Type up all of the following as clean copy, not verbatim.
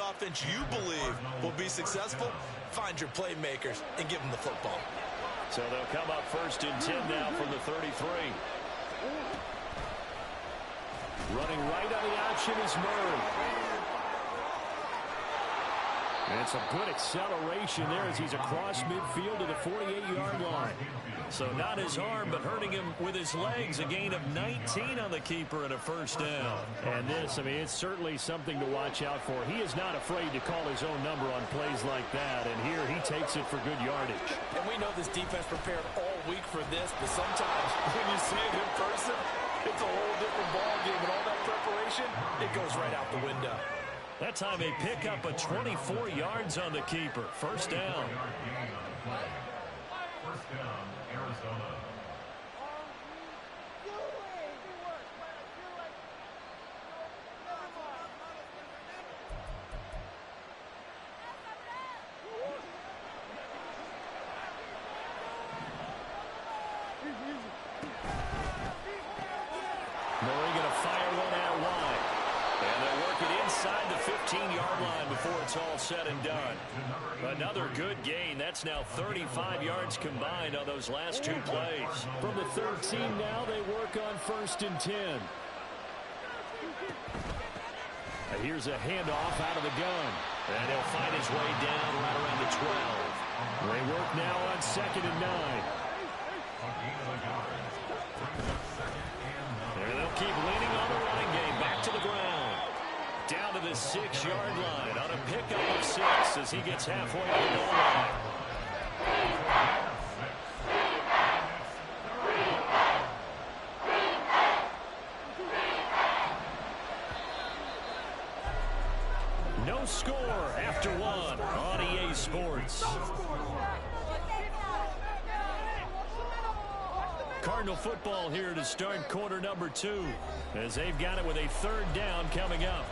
offense you believe will be successful, find your playmakers and give them the football. So they'll come up 1st and 10 now from the 33. Running right on the option is Murray. And it's a good acceleration there as he's across midfield to the 48-yard line. So not his arm, but hurting him with his legs. A gain of 19 on the keeper and a 1st down. And this, I mean, it's certainly something to watch out for. He is not afraid to call his own number on plays like that. And here he takes it for good yardage. And we know this defense prepared all week for this, but sometimes when you see it in person, it's a whole different ballgame. And all that preparation, it goes right out the window. That time they pick up a 24 yards on the keeper. 1st down. First down, Arizona. Murray going to fire one out wide. And they'll work it inside the 15-yard line before it's all said and done. Another good gain. That's now 35 yards combined on those last 2 plays. From the 13 now, they work on 1st and 10. And here's a handoff out of the gun. And he'll find his way down right around the 12. They work now on 2nd and 9. And they'll keep leaning on the running game. Back to the ground. Down to the 6-yard line on a pickup of 6 as he gets halfway to the goal line. No score after 1 on EA Sports. Cardinal football here to start quarter number 2 as they've got it with a 3rd down coming up.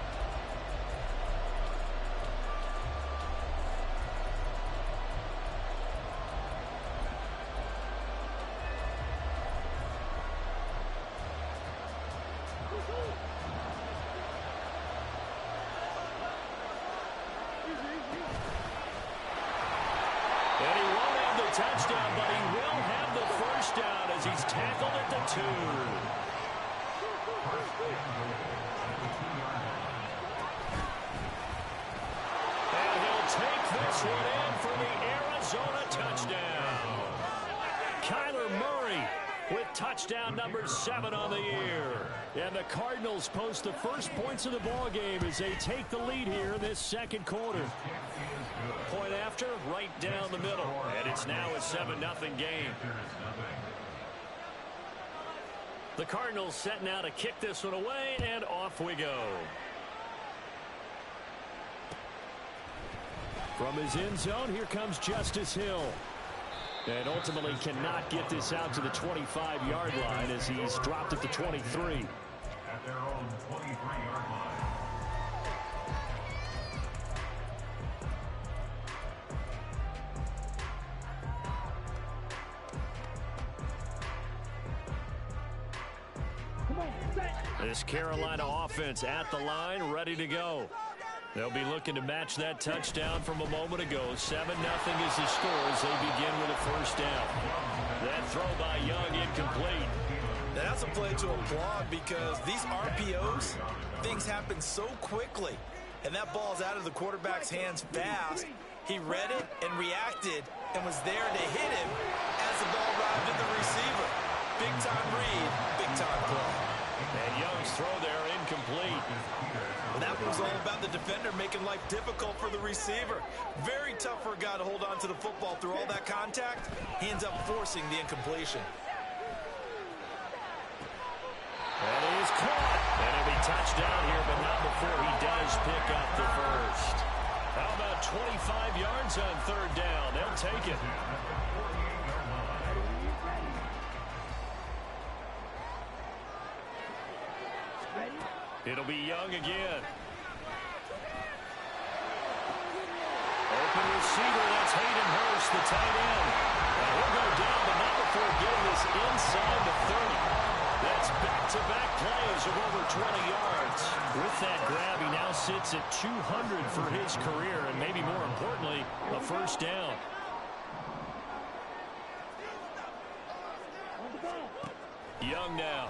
And he won't have the touchdown, but he will have the 1st down as he's tackled at the 2. And he'll take this one in for the Arizona touchdown. Kyler Murray with touchdown number 7 on the year. And the Cardinals post the first points of the ballgame as they take the lead here in this 2nd quarter. Point after, right down the middle. And it's now a 7-0 game. The Cardinals set now to kick this one away, and off we go. From his end zone, here comes Justice Hill. And ultimately cannot get this out to the 25-yard line as he's dropped at the 23. At their own 23-yard line. This Carolina offense at the line, ready to go. They'll be looking to match that touchdown from a moment ago. 7-0 is the score as they begin with a 1st down. That throw by Young incomplete. That's a play to applaud because these RPOs, things happen so quickly. And that ball's out of the quarterback's hands fast. He read it and reacted and was there to hit him as the ball arrived at the receiver. Big-time read, big-time play. And Young's throw there incomplete. That was all about the defender making life difficult for the receiver. Very tough for a guy to hold on to the football through all that contact. He ends up forcing the incompletion. And he is caught. And he'll be touchdown here, but not before he does pick up the 1st. How about 25 yards on 3rd down? They'll take it. It'll be Young again. Open receiver, that's Hayden Hurst, the tight end. And he'll go down, but not before getting this inside the 30. That's back-to-back plays of over 20 yards. With that grab, he now sits at 200 for his career, and maybe more importantly, a first down. Young now.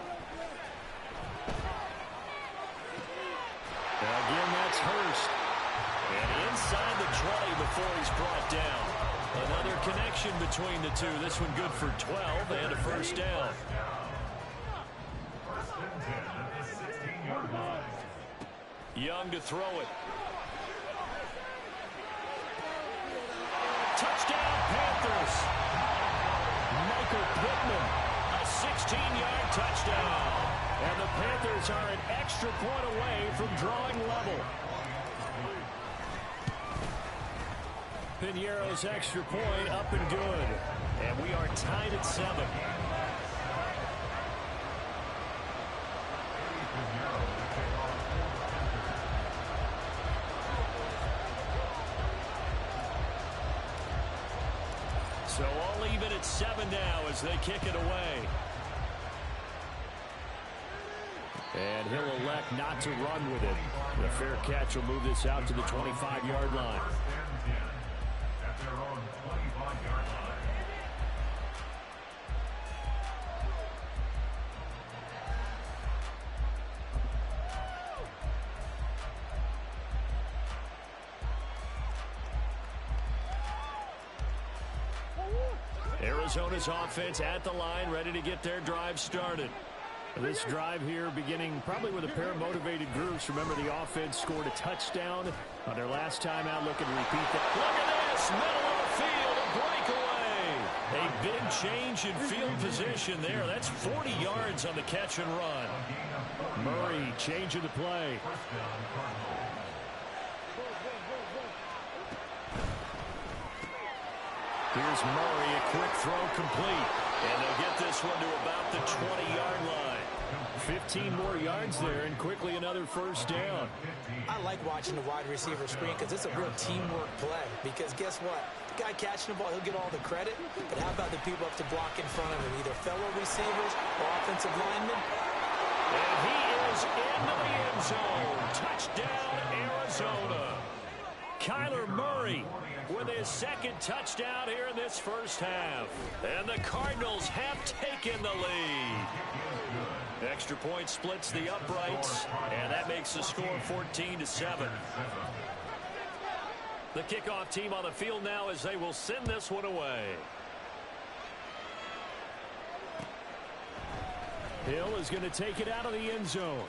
Again, that's Hurst. And inside the 20 before he's brought down. Another connection between the two. This one good for 12 and a first down. Young to throw it. Touchdown, Panthers. Michael Pittman, a 16-yard touchdown. And the Panthers are an extra point away from drawing level. Piñeiro's extra point up and good. And we are tied at 7. So all even at 7 now as they kick it away. And he'll elect not to run with it. The fair catch will move this out to the 25-yard line. At their own 25-yard line. Arizona's offense at the line, ready to get their drive started. This drive here beginning probably with a pair of motivated groups. Remember, the offense scored a touchdown on their last time out. Looking to repeat that. Look at this, middle of the field, a breakaway. A big change in field position there. That's 40 yards on the catch and run. Murray changing the play. Here's Murray, a quick throw complete. And they'll get this one to about the 20-yard line. 15 more yards there, and quickly another first down. I like watching the wide receiver screen because it's a real teamwork play. Because guess what? The guy catching the ball, he'll get all the credit. But how about the people up to block in front of him? Either fellow receivers or offensive linemen. And he is into the end zone. Touchdown, Arizona. Kyler Murray with his second touchdown here in this first half. And the Cardinals have taken the lead. Extra point splits the uprights, and that makes the score 14-7. The kickoff team on the field now as they will send this one away. Hill is going to take it out of the end zone.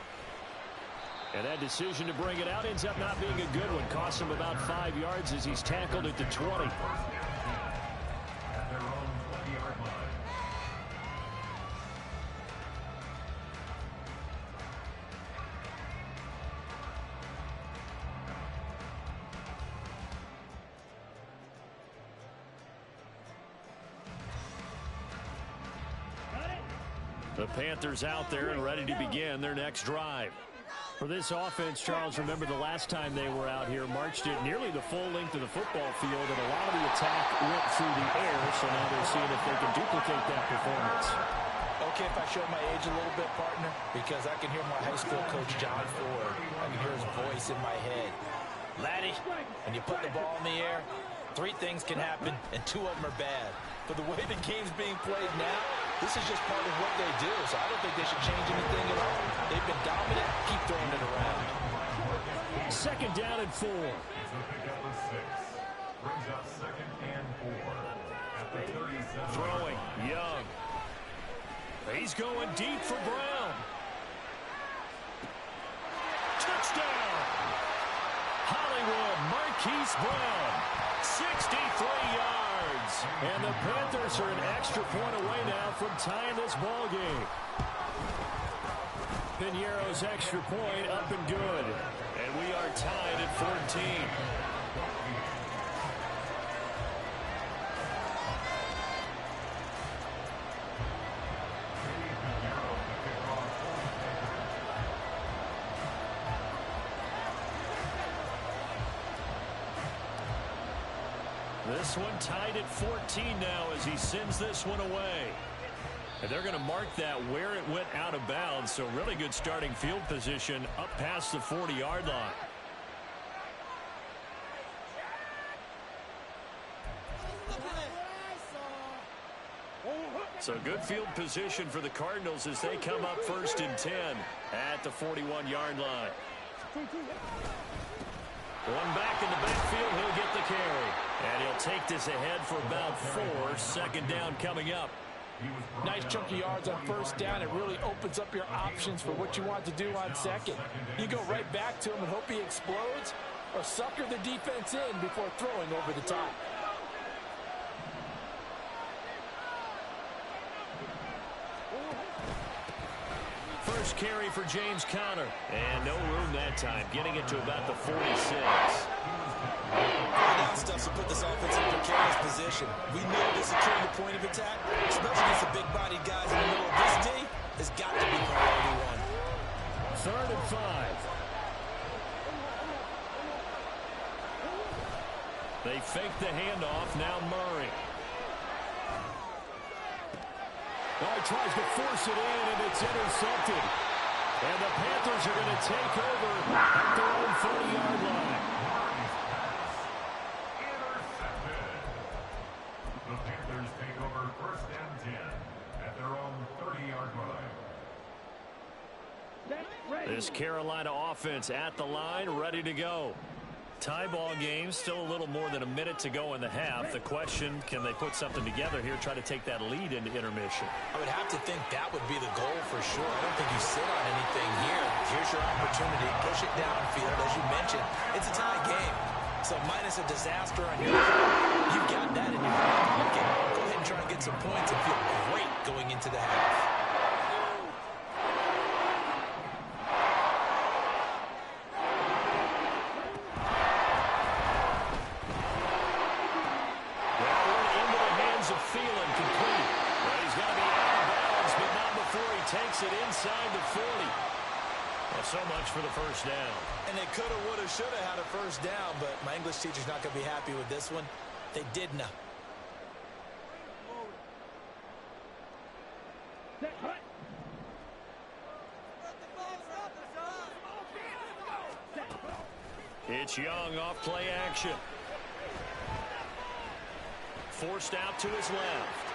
And that decision to bring it out ends up not being a good one. Costs him about 5 yards as he's tackled at the 20. The Panthers out there and ready to begin their next drive. For this offense, Charles, remember the last time they were out here, marched it nearly the full length of the football field, and a lot of the attack went through the air, so now they're seeing if they can duplicate that performance. Okay, if I show my age a little bit, partner, because I can hear my high school coach, John Ford. I can hear his voice in my head. Laddie, when you put the ball in the air, 3 things can happen, and 2 of them are bad. But the way the game's being played now, this is just part of what they do, so I don't think they should change anything at all. They've been dominant. Keep throwing it around. Second down and 4. Throwing, Young. He's going deep for Brown. Touchdown! Hollywood Marquise Brown. 63 yards. And the Panthers are an extra point away now from tying this ball game. Piñeiro's extra point up and good. And we are tied at 14. This one tied at 14 now as he sends this one away. And they're going to mark that where it went out of bounds. So really good starting field position up past the 40-yard line. So good field position for the Cardinals as they come up 1st and 10 at the 41-yard line. One back in the backfield, he'll get the carry. And he'll take this ahead for about 4. 2nd down coming up. Nice chunky yards on 1st down. It really opens up your options for what you want to do on 2nd. You go right back to him and hope he explodes, or sucker the defense in before throwing over the top. First carry for James Conner. And no room that time, getting it to about the 46. That stuff to put this offense in a precarious position. We know that securing the point of attack, especially against the big-bodied guys in the middle of this D, has got to be priority 1. 3rd and 5. They fake the handoff. Now Murray. Oh, he tries to force it in, and it's intercepted. And the Panthers are going to take over at their own 40-yard line. Intercepted. The Panthers take over 1st and 10 at their own 30-yard line. This Carolina offense at the line, ready to go. Tie ball game, still a little more than a minute to go in the half. The question, can they put something together here, try to take that lead into intermission? I would have to think that would be the goal for sure. I don't think you sit on anything here. Here's your opportunity. Push it downfield. As you mentioned, it's a tie game. So minus a disaster on your part, you've got that in your back pocket. Go ahead and try and get some points and feel great going into the half. Takes it inside the 40. Well, so much for the 1st down. And they coulda, woulda, shoulda had a 1st down, but my English teacher's not going to be happy with this one. They didn't. It's Young off play action. Forced out to his left.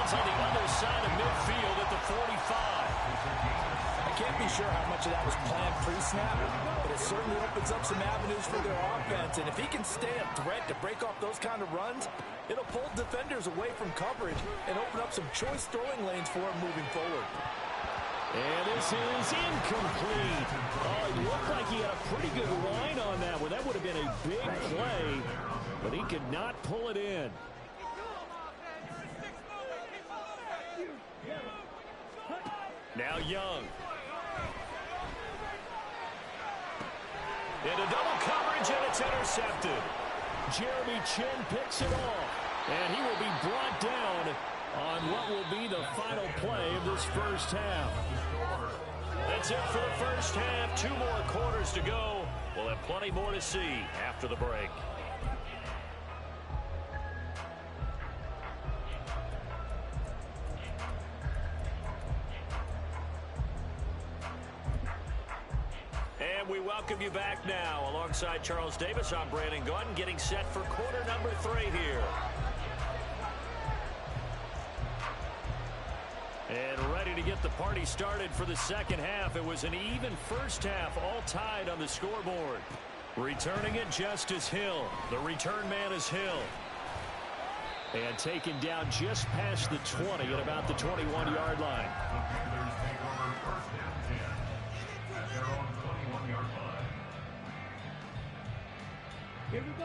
On the other side of midfield at the 45. I can't be sure how much of that was planned pre-snap, but it certainly opens up some avenues for their offense. And if he can stay a threat to break off those kind of runs, it'll pull defenders away from coverage and open up some choice throwing lanes for him moving forward. And this is incomplete. Oh, it looked like he had a pretty good line on that one. That would have been a big play, but he could not pull it in. Now Young. Into double coverage, and it's intercepted. Jeremy Chin picks it off, and he will be brought down on what will be the final play of this 1st half. That's it for the 1st half. 2 more quarters to go. We'll have plenty more to see after the break. And we welcome you back now. Alongside Charles Davis, I'm Brandon Gunn, getting set for quarter number 3 here. And ready to get the party started for the 2nd half. It was an even 1st half, all tied on the scoreboard. Returning it, Justice Hill. The return man is Hill. And taken down just past the 20 at about the 21-yard line.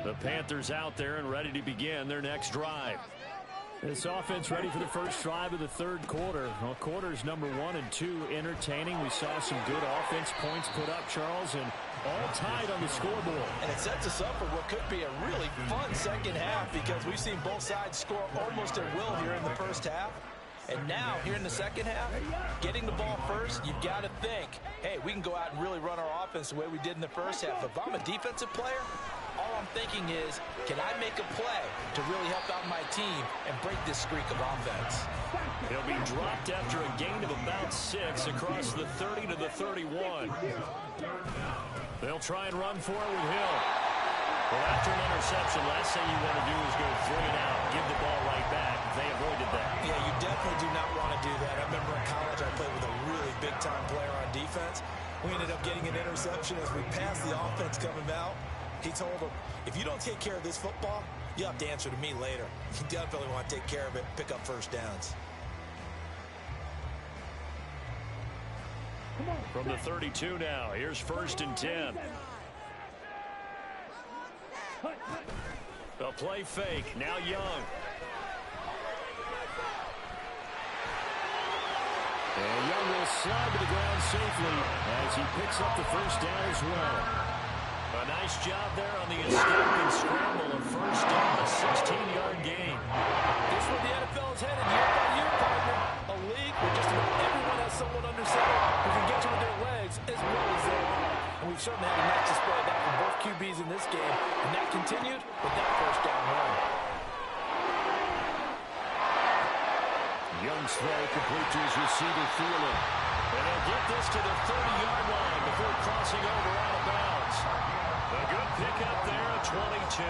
The Panthers out there and ready to begin their next drive. This offense ready for the first drive of the 3rd quarter. Well, quarters number 1 and 2 entertaining. We saw some good offense points put up, Charles, and all tied on the scoreboard. And it sets us up for what could be a really fun 2nd half because we've seen both sides score almost at will here in the 1st half. And now, here in the 2nd half, getting the ball first, you've got to think, hey, we can go out and really run our offense the way we did in the 1st half. If I'm a defensive player, all I'm thinking is, can I make a play to really help out my team and break this streak of offense? He'll be dropped after a gain of about 6 across the 30 to the 31. They'll try and run for it with Hill. Well, after an interception, last thing you want to do is go 3 and out, give the ball right back. They avoided that. Yeah, you definitely do not want to do that. I remember in college I played with a really big-time player on defense. We ended up getting an interception as we passed the offense coming out. He told him, if you don't take care of this football, you have to answer to me later. You definitely want to take care of it, pick up first downs. From the 32 now, here's 1st and 10. A play fake, now Young. And Young will slide to the ground safely as he picks up the first down as well. A nice job there on the escape and scramble of first down, a 16-yard gain. This is where the NFL is headed year by year, partner. A league where just about everyone has someone under center who can get you with their legs as well as their arm. And we've certainly had a nice display of that from both QBs in this game. And that continued with that first down run. Young's throw complete to his receiver, Thielen. And he'll get this to the 30-yard line before crossing over out of bounds. A good pickup there at 22.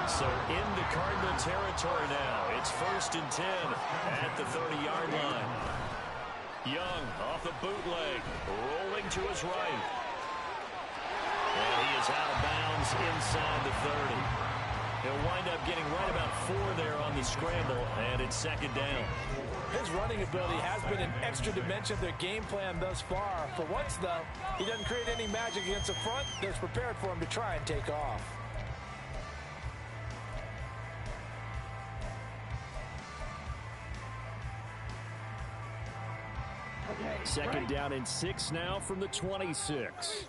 So into Cardinal territory now. It's 1st and 10 at the 30-yard line. Young off the bootleg, rolling to his right. And he is out of bounds inside the 30. He'll wind up getting right about 4 there on the scramble, and it's 2nd down. His running ability has been an extra dimension of their game plan thus far. For once, though, he doesn't create any magic against the front that's prepared for him to try and take off. Okay, 2nd down and 6 now from the 26.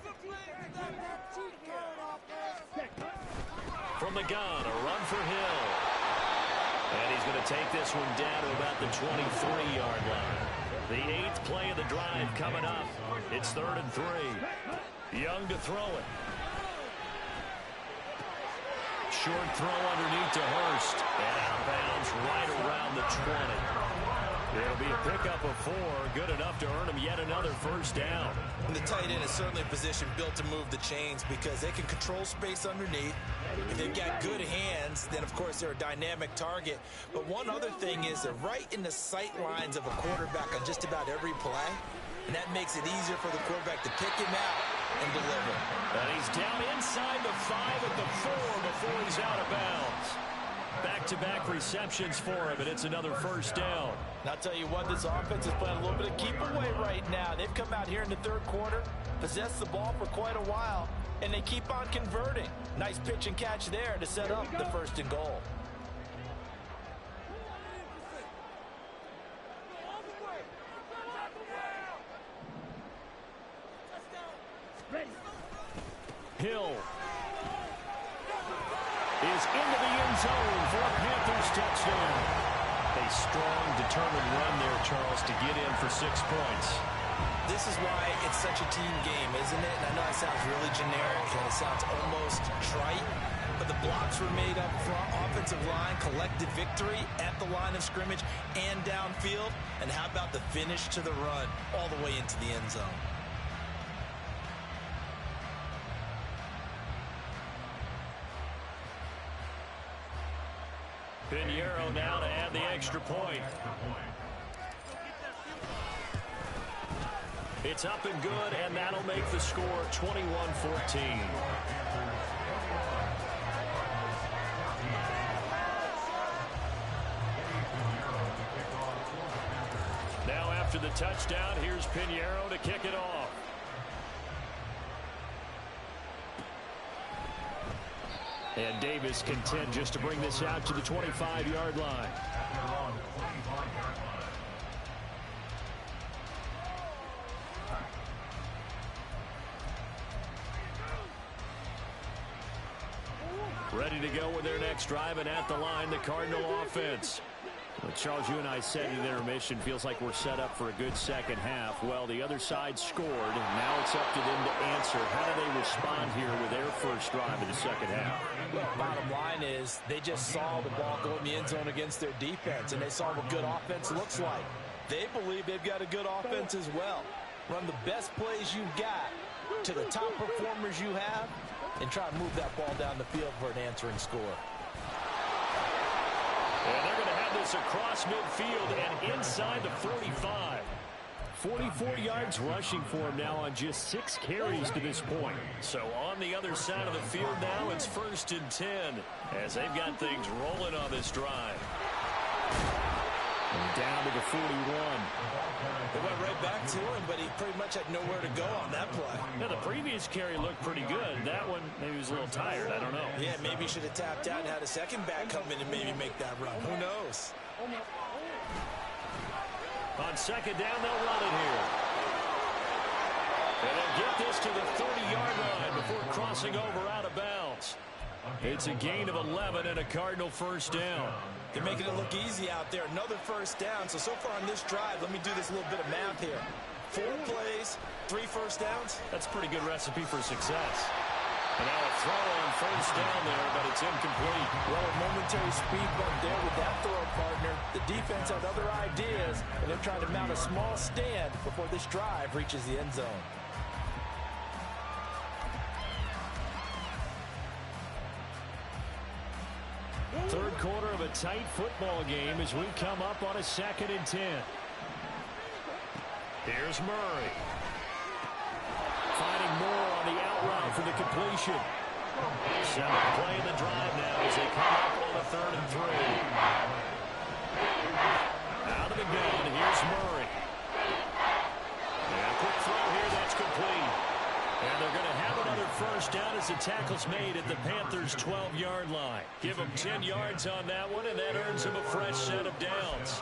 From the gun, a run for Hill. And he's going to take this one down to about the 23-yard line. The 8th play of the drive coming up. It's 3rd and 3. Young to throw it. Short throw underneath to Hurst. And out of bounds right around the 20. It'll be a pickup of 4, good enough to earn him yet another first down. And the tight end is certainly a position built to move the chains because they can control space underneath. If they've got good hands, then of course they're a dynamic target. But one other thing is they're right in the sight lines of a quarterback on just about every play. And that makes it easier for the quarterback to pick him out and deliver. And he's down inside the 5 at the 4 before he's out of bounds. Back-to-back receptions for him, and it's another first down. And I'll tell you what, this offense is playing a little bit of keep away right now. They've come out here in the 3rd quarter, possessed the ball for quite a while, and they keep on converting. Nice pitch and catch there to set up the 1st and goal. Hill is into the end zone for a Panthers touchdown. A strong, determined run there, Charles, to get in for 6 points. This is why it's such a team game, isn't it? And I know it sounds really generic and it sounds almost trite, but the blocks were made up front, offensive line, collected victory at the line of scrimmage and downfield. And how about the finish to the run all the way into the end zone? Pinheiro now to add the extra point. It's up and good, and that'll make the score 21-14. Now after the touchdown, here's Pinheiro to kick it off. And Davis content just to bring this out to the 25-yard line. Ready to go with their next drive, and at the line, the Cardinal offense. Charles, you and I said in intermission, feels like we're set up for a good second half. Well, the other side scored. Now it's up to them to answer. How do they respond here with their first drive in the second half? Well, bottom line is they just saw the ball go in the end zone against their defense, and they saw what good offense looks like. They believe they've got a good offense as well. Run the best plays you've got to the top performers you have, and try to move that ball down the field for an answering score. And they're going to have this across midfield and inside the 45. 44 yards rushing for him now on just 6 carries to this point. So on the other side of the field now, it's 1st and 10 as they've got things rolling on this drive. And down to the 41. They went right back to him, but he pretty much had nowhere to go on that play. Now, the previous carry looked pretty good. That one, maybe he was a little tired. I don't know. Yeah, maybe he should have tapped out and had a second back come in and maybe make that run. Who knows? On second down, they'll run it here. And they'll get this to the 30-yard line before crossing over out of bounds. It's a gain of 11 and a Cardinal first down. They're making it look easy out there. Another first down. So far on this drive, let me do this little bit of math here. 4 plays, 3 first downs. That's a pretty good recipe for success. And now a throw on first down there, but it's incomplete. Well, a momentary speed bump there with that throw, partner. The defense had other ideas, and they're trying to mount a small stand before this drive reaches the end zone. Third quarter of a tight football game as we come up on a 2nd and 10. Here's Murray. Finding Moore on the out route for the completion. 7th play in the drive now as they come up on a 3rd and 3. Out of the gun, here's Murray. And a quick throw here, that's complete. And they're going to have another first down as the tackle's made at the Panthers' 12-yard line. Give them 10 yards on that one, and that earns them a fresh set of downs.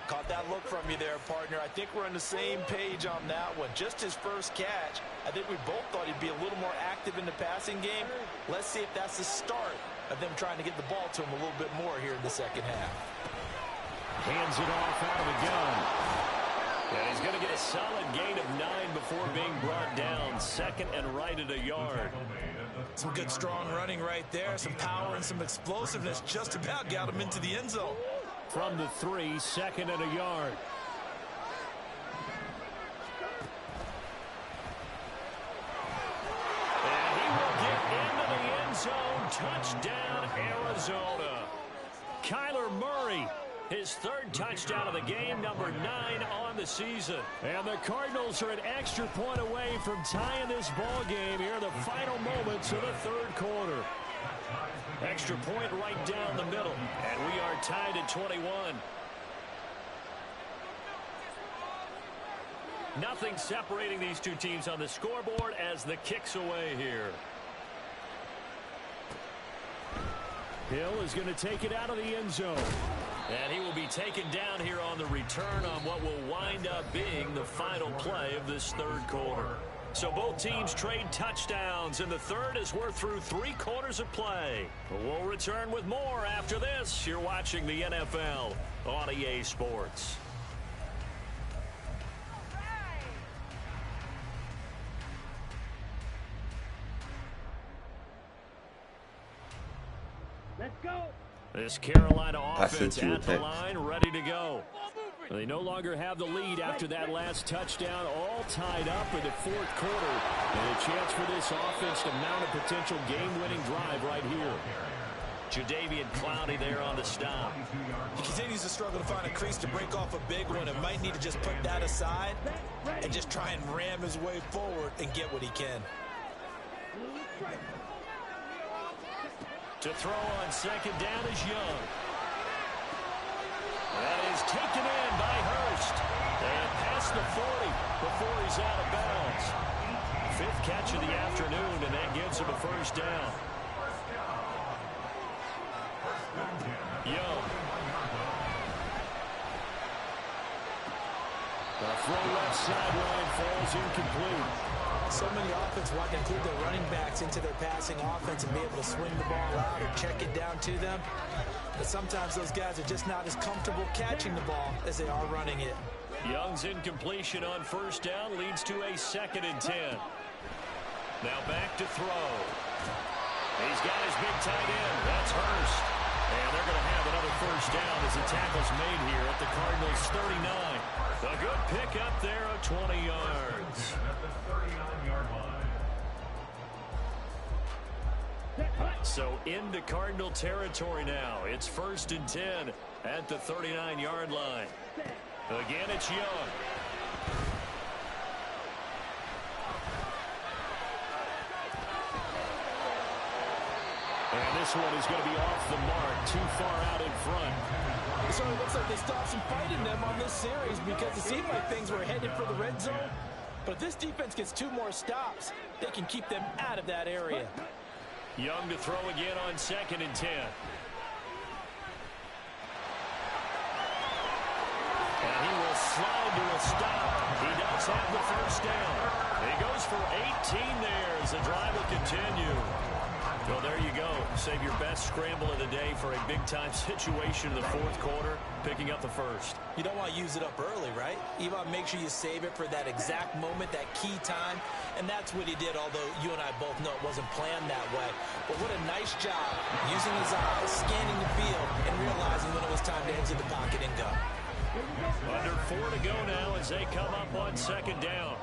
Caught that look from you there, partner. I think we're on the same page on that one. Just his first catch. I think we both thought he'd be a little more active in the passing game. Let's see if that's the start of them trying to get the ball to him a little bit more here in the second half. Hands it off out of the gun. And he's going to get a solid gain of 9 before being brought down. 2nd and right at a yard. Some good strong running right there. Some power and some explosiveness. Just about got him into the end zone. From the 3, 2nd and a yard. And he will get into the end zone. Touchdown, Arizona. Kyler Murray, his 3rd touchdown of the game, number 9 on the season. And the Cardinals are an extra point away from tying this ball game here in the final moments of the 3rd quarter. Extra point right down the middle, and we are tied at 21. Nothing separating these two teams on the scoreboard as the kick's away here. Hill is going to take it out of the end zone. And he will be taken down here on the return on what will wind up being the final play of this 3rd quarter. So both teams trade touchdowns in the 3rd as we're through 3 quarters of play. We'll return with more after this. You're watching the NFL on EA Sports. Let's go. This Carolina offense at the line, ready to go. They no longer have the lead after that last touchdown, all tied up in the 4th quarter. And a chance for this offense to mount a potential game-winning drive right here. Jadeveon Clowney there on the stop. He continues to struggle to find a crease to break off a big one and might need to just put that aside and just try and ram his way forward and get what he can. To throw on 2nd down is Young. That is taken in by Hurst. And past the 40 before he's out of bounds. 5th catch of the afternoon, and that gives him a first down. Young. The throw left sideline falls incomplete. So many offenses want to include their running backs into their passing offense and be able to swing the ball out or check it down to them. But sometimes those guys are just not as comfortable catching the ball as they are running it. Young's incompletion on first down leads to a 2nd and 10. Now back to throw. He's got his big tight end. That's Hurst. And they're going to have another first down as the tackle's made here at the Cardinals' 39. A good pick up there of 20 yards. At the 39-yard line. So into Cardinal territory now. It's 1st and 10 at the 39-yard line. Again, it's Young. And this one is going to be off the mark, too far out in front. It certainly looks like they stopped some fight in them on this series because it seemed like things were headed for the red zone. But if this defense gets 2 more stops, they can keep them out of that area. Young to throw again on 2nd and 10. And he will slide to a stop. He does have the first down. He goes for 18 there as the drive will continue. Well, there you go. Save your best scramble of the day for a big-time situation in the 4th quarter, picking up the first. You don't want to use it up early, right? You want to make sure you save it for that exact moment, that key time. And that's what he did, although you and I both know it wasn't planned that way. But what a nice job using his eyes, scanning the field, and realizing when it was time to exit the pocket and go. Under 4 to go now as they come up on 2nd down.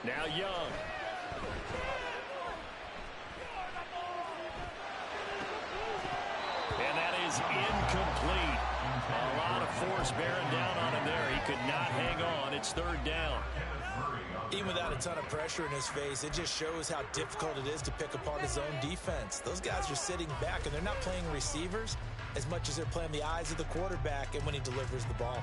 Now Young. And that is incomplete. A lot of force bearing down on him there. He could not hang on. It's 3rd down. Even without a ton of pressure in his face, it just shows how difficult it is to pick apart his own defense. Those guys are sitting back, and they're not playing receivers as much as they're playing the eyes of the quarterback and when he delivers the ball.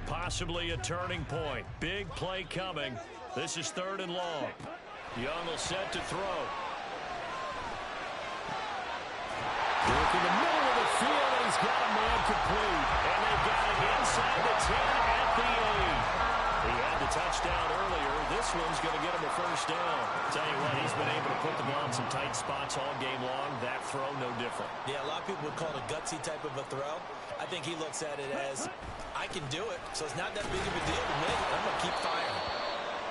Possibly a turning point. Big play coming. This is 3rd and long. Young will set to throw. Look in the middle of the field, and he's got a man complete. And they've got it inside the 10 at the 8. He had the touchdown earlier. This one's going to get him a first down. Tell you what, he's been able to put the ball in some tight spots all game long. That throw, no different. Yeah, a lot of people would call it a gutsy type of a throw. I think he looks at it as, I can do it, so it's not that big of a deal to me. I'm going to keep firing.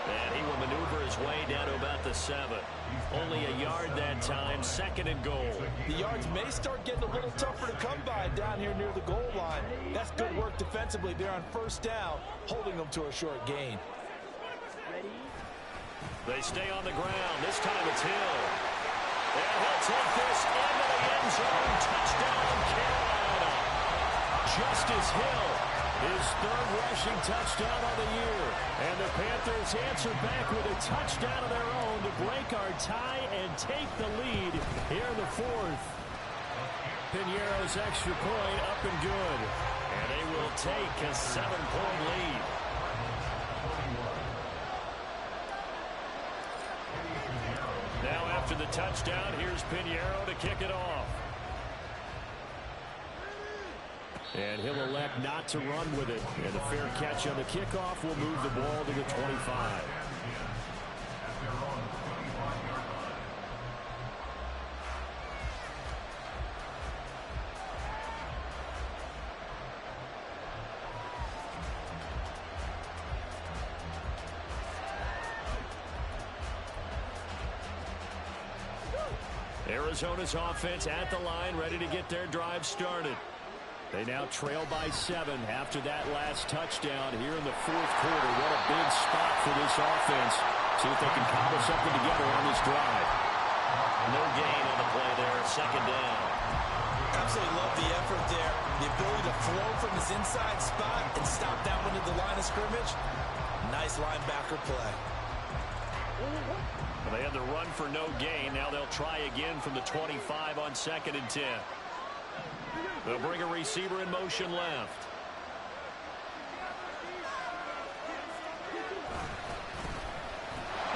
And he will maneuver his way down to about the 7. Only a yard that time, 2nd and goal. The yards may start getting a little tougher to come by down here near the goal line. That's good work defensively there on 1st down, holding them to a short gain. They stay on the ground. This time it's Hill. And he'll take this into the end zone. Touchdown, Carolina. Justice Hill, his 3rd rushing touchdown of the year. And the Panthers answer back with a touchdown of their own to break our tie and take the lead here in the 4th. Piñeiro's extra point up and good. And they will take a 7-point lead. Now after the touchdown, here's Piñeiro to kick it off. And he'll elect not to run with it. And a fair catch on the kickoff will move the ball to the 25. Arizona's offense at the line, ready to get their drive started. They now trail by 7 after that last touchdown here in the 4th quarter. What a big spot for this offense. See if they can cobble something together on this drive. No gain on the play there, 2nd down. Absolutely love the effort there. The ability to flow from his inside spot and stop that one at the line of scrimmage. Nice linebacker play. Well, they had the run for no gain. Now they'll try again from the 25 on 2nd and 10. They'll bring a receiver in motion left.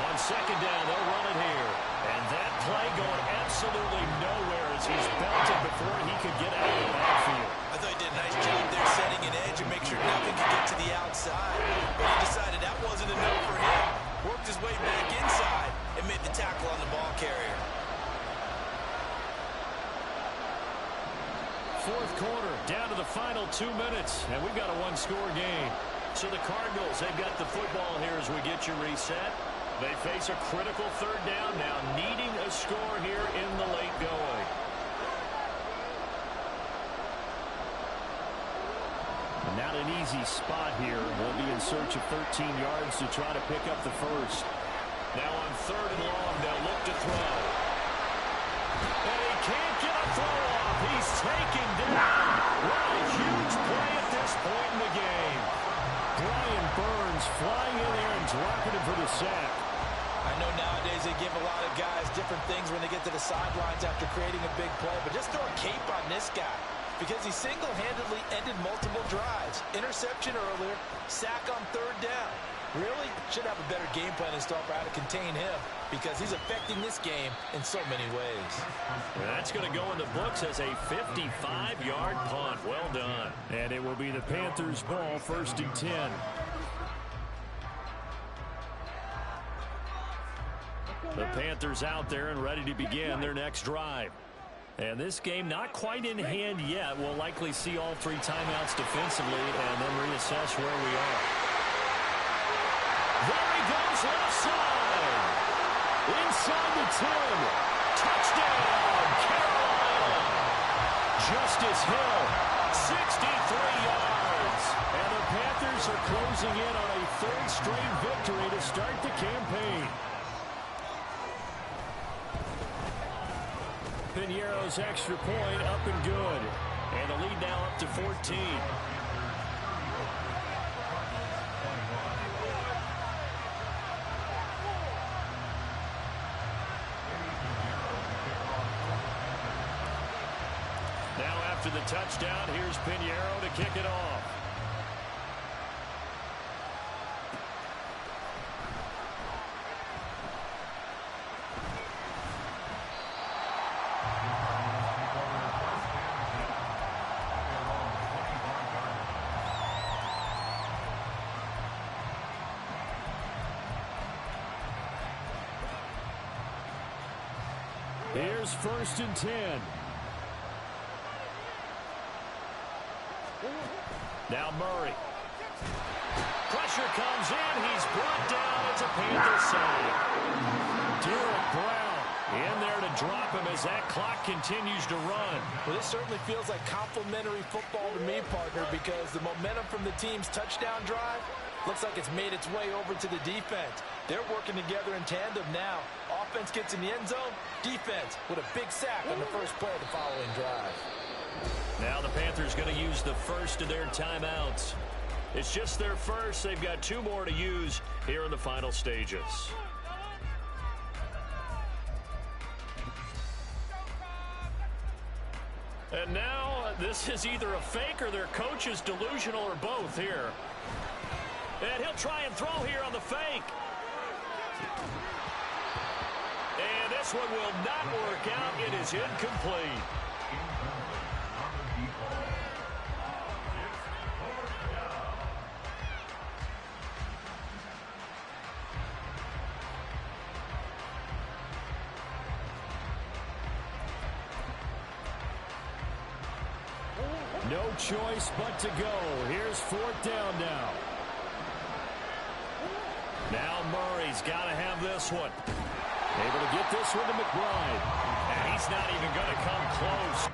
On 2nd down, they'll run it here. And that play going absolutely nowhere as he's belted before he could get out of the backfield. I thought he did a nice job there getting an edge and make sure nothing could get to the outside. But he decided that wasn't enough for him. Worked his way back inside and made the tackle on the ball carrier. Fourth quarter, down to the final 2 minutes, and we've got a one-score game. So the Cardinals, they've got the football here as we get you reset. They face a critical third down now, needing a score here in the late going. And not an easy spot here. They'll be in search of 13 yards to try to pick up the first. Now on third and long, they'll look to throw. And he can't get a throw off. He's taken down. What a huge play at this point in the game. Brian Burns flying in there and dropping him for the sack. I know nowadays they give a lot of guys different things when they get to the sidelines after creating a big play, but just throw a cape on this guy because he single-handedly ended multiple drives. Interception earlier, sack on third down. Really should have a better game plan and stuff for how to contain him because he's affecting this game in so many ways. That's going to go in the books as a 55-yard punt. Well done. And it will be the Panthers' ball, 1st and 10. The Panthers out there and ready to begin their next drive. And this game not quite in hand yet. We'll likely see all 3 timeouts defensively and then reassess where we are. There he goes, left side. Inside the 10. Touchdown, Carolina. Justice Hill, 63 yards. And the Panthers are closing in on a 3rd straight victory to start the campaign. Piñeiro's extra point up and good. And the lead now up to 14. Now after the touchdown, here's Piñeiro to kick it off. Here's 1st and 10. Now Murray. Pressure comes in. He's brought down. It's a Panther save. Derek Brown in there to drop him as that clock continues to run. Well, this certainly feels like complimentary football to me, partner, because the momentum from the team's touchdown drive looks like it's made its way over to the defense. They're working together in tandem now. Offense gets in the end zone. Defense with a big sack on the first play of the following drive. Now the Panthers going to use the first of their timeouts. It's just their first. They've got 2 more to use here in the final stages. And now this is either a fake or their coach is delusional or both here. And he'll try and throw here on the fake. And this one will not work out. It is incomplete. No choice but to go. Here's 4th down now. Now Murray's got to have this one. Able to get this one to McBride. And he's not even going to come close.